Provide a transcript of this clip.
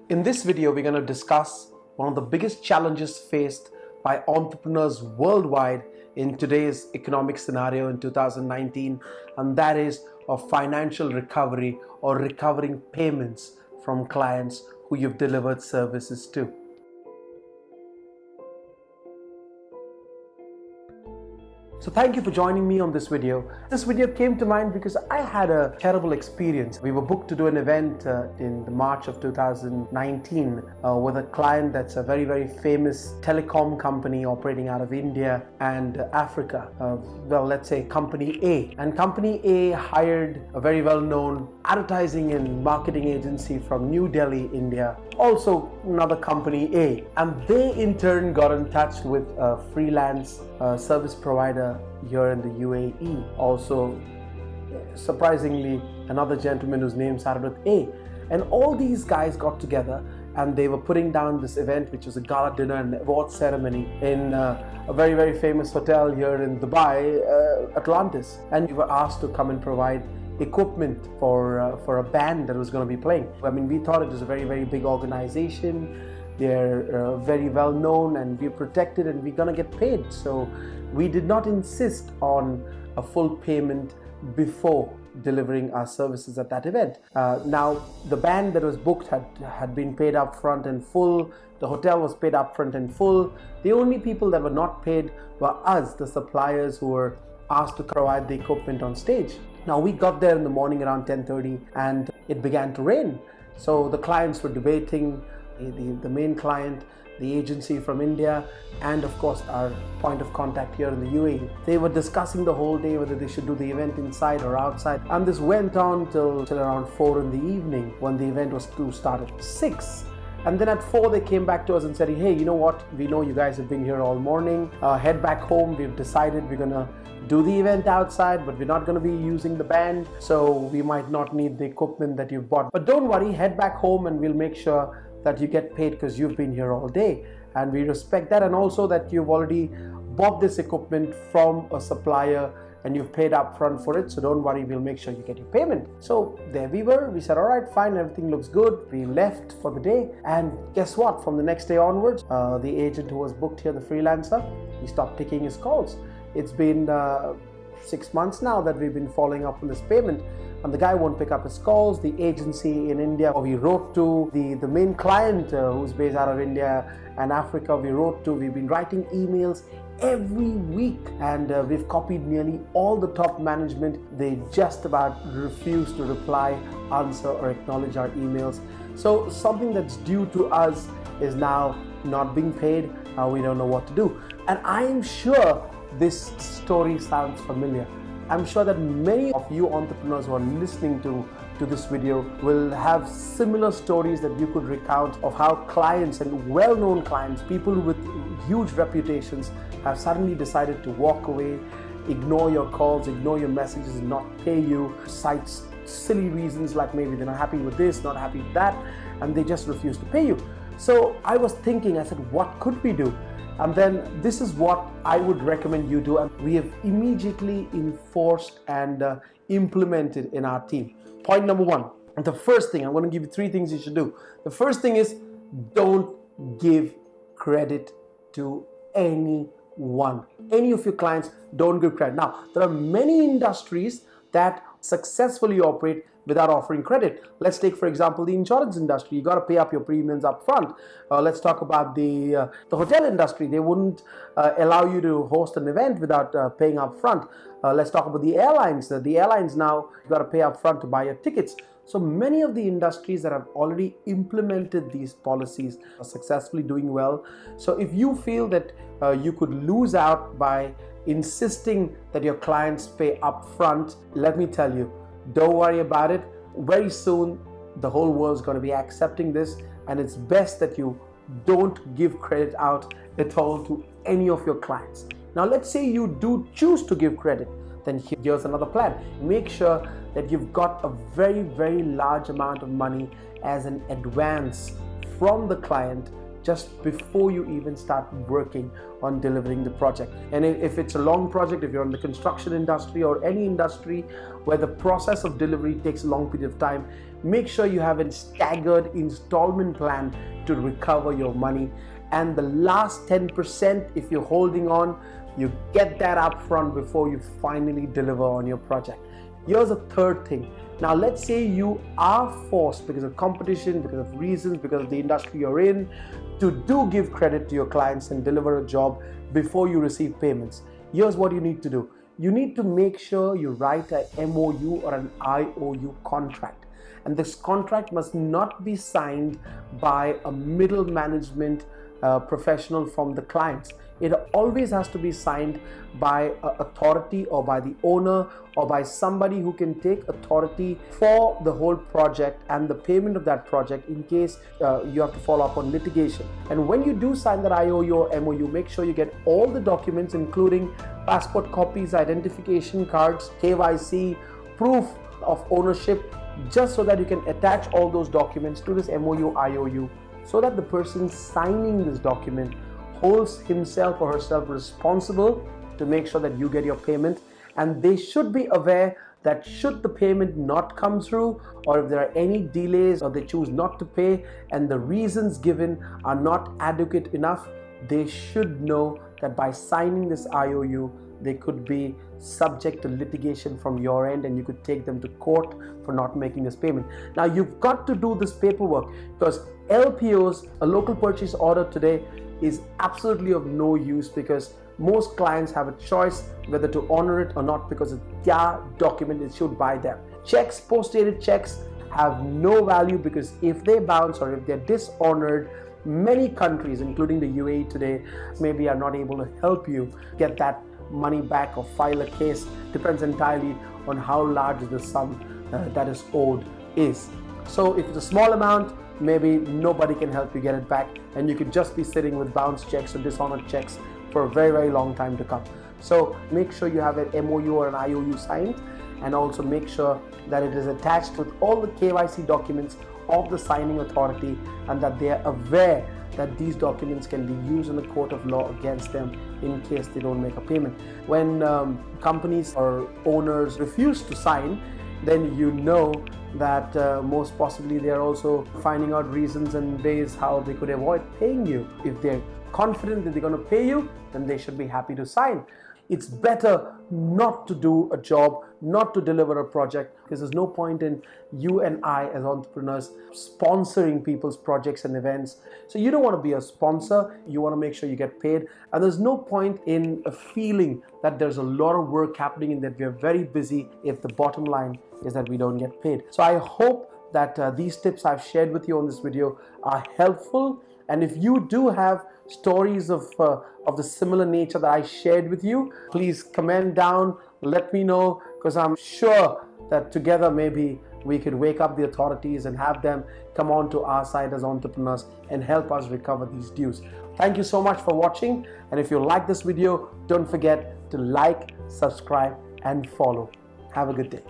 In this video, we're going to discuss one of the biggest challenges faced by entrepreneurs worldwide in today's economic scenario in 2019, and that is of financial recovery or recovering payments from clients who you've delivered services to. So thank you for joining me on this video. This video came to mind because I had a terrible experience. We were booked to do an event in the March of 2019 with a client that's a very, very famous telecom company operating out of India and Africa. Let's say Company A. And Company A hired a very well-known advertising and marketing agency from New Delhi, India. Also another Company A. And they in turn got in touch with a freelance service provider here in the UAE. Also, surprisingly, another gentleman whose name started with A. And all these guys got together and they were putting down this event, which was a gala dinner and award ceremony in a very, very famous hotel here in Dubai, Atlantis. And we were asked to come and provide equipment for a band that was going to be playing. I mean, we thought it was a very, very big organization. They're very well known and we're protected and we're gonna get paid. So we did not insist on a full payment before delivering our services at that event. Now, the band that was booked had been paid up front and full. The hotel was paid up front and full. The only people that were not paid were us, the suppliers who were asked to provide the equipment on stage. Now, we got there in the morning around 10:30 and it began to rain. So the clients were debating, the main client, the agency from India, and of course our point of contact here in the UAE. They were discussing the whole day whether they should do the event inside or outside, and this went on till around 4 in the evening when the event was to start at 6. And then at 4 they came back to us and said, hey, you know what, we know you guys have been here all morning, head back home. We've decided we're gonna do the event outside, but we're not going to be using the band, so we might not need the equipment that you've bought. But don't worry, head back home and we'll make sure that you get paid because you've been here all day, and we respect that, and also that you've already bought this equipment from a supplier and you've paid up front for it, so don't worry, we'll make sure you get your payment. So there we were. We said, all right, fine, everything looks good. We left for the day, and guess what, from the next day onwards, the agent who was booked here, the freelancer, he stopped taking his calls. It's been 6 months now that we've been following up on this payment, and the guy won't pick up his calls. The agency in India, we wrote to the main client who's based out of India and Africa, we've been writing emails every week, and we've copied nearly all the top management. They just about refuse to reply, answer, or acknowledge our emails. So something that's due to us is now not being paid. We don't know what to do. And I'm sure this story sounds familiar. I'm sure that many of you entrepreneurs who are listening to this video will have similar stories that you could recount of how clients and well-known clients, people with huge reputations, have suddenly decided to walk away, ignore your calls, ignore your messages, and not pay you, cite silly reasons like maybe they're not happy with this, not happy with that, and they just refuse to pay you. So I was thinking, I said, what could we do? And then this is what I would recommend you do, and we have immediately enforced and implemented in our team. Point number 1, the first thing, I'm going to give you 3 things you should do. The first thing is, don't give credit to anyone. Any of your clients, don't give credit. Now, there are many industries that successfully operate without offering credit. Let's take, for example, the insurance industry. You got to pay up your premiums up front. Let's talk about the hotel industry. They wouldn't allow you to host an event without paying up front. Let's talk about the airlines. The airlines now, you got to pay up front to buy your tickets. So many of the industries that have already implemented these policies are successfully doing well. So if you feel that you could lose out by insisting that your clients pay up front, let me tell you, don't worry about it. Very soon, the whole world is going to be accepting this, and it's best that you don't give credit out at all to any of your clients. Now, let's say you do choose to give credit, then here's another plan. Make sure that you've got a very, very large amount of money as an advance from the client just before you even start working on delivering the project. And if it's a long project, if you're in the construction industry or any industry where the process of delivery takes a long period of time, make sure you have a staggered installment plan to recover your money. And the last 10%, if you're holding on, you get that up front before you finally deliver on your project. Here's a third thing. Now, let's say you are forced because of competition, because of reasons, because of the industry you're in, to give credit to your clients and deliver a job before you receive payments. Here's what you need to do. You need to make sure you write a MOU or an IOU contract. And this contract must not be signed by a middle management professional from the clients. It always has to be signed by an authority or by the owner or by somebody who can take authority for the whole project and the payment of that project in case you have to follow up on litigation. And when you do sign that IOU or MOU, make sure you get all the documents, including passport copies, identification cards, KYC, proof of ownership, just so that you can attach all those documents to this MOU, IOU, so that the person signing this document holds himself or herself responsible to make sure that you get your payment. And they should be aware that should the payment not come through, or if there are any delays or they choose not to pay and the reasons given are not adequate enough, they should know that by signing this IOU, they could be subject to litigation from your end and you could take them to court for not making this payment. Now, you've got to do this paperwork because LPOs, a local purchase order today, is absolutely of no use because most clients have a choice whether to honor it or not because it's their document issued by them. Checks, post-dated checks, have no value because if they bounce or if they're dishonored, many countries, including the UAE today, maybe are not able to help you get that money back or file a case. Depends entirely on how large the sum that is owed is. So if it's a small amount, maybe nobody can help you get it back and you could just be sitting with bounced checks or dishonored checks for a very, very long time to come. So make sure you have an MOU or an IOU signed, and also make sure that it is attached with all the KYC documents of the signing authority and that they are aware that these documents can be used in the court of law against them in case they don't make a payment. When companies or owners refuse to sign, then you know that most possibly they are also finding out reasons and ways how they could avoid paying you. If they're confident that they're going to pay you, then they should be happy to sign. It's better not to do a job, not to deliver a project, because there's no point in you and I as entrepreneurs sponsoring people's projects and events. So you don't want to be a sponsor, you want to make sure you get paid. And there's no point in a feeling that there's a lot of work happening and that we're very busy if the bottom line is that we don't get paid. So I hope that these tips I've shared with you on this video are helpful. And if you do have stories of the similar nature that I shared with you, please comment down, let me know, because I'm sure that together maybe we could wake up the authorities and have them come on to our side as entrepreneurs and help us recover these dues. Thank you so much for watching, and if you like this video, don't forget to like, subscribe and follow. Have a good day.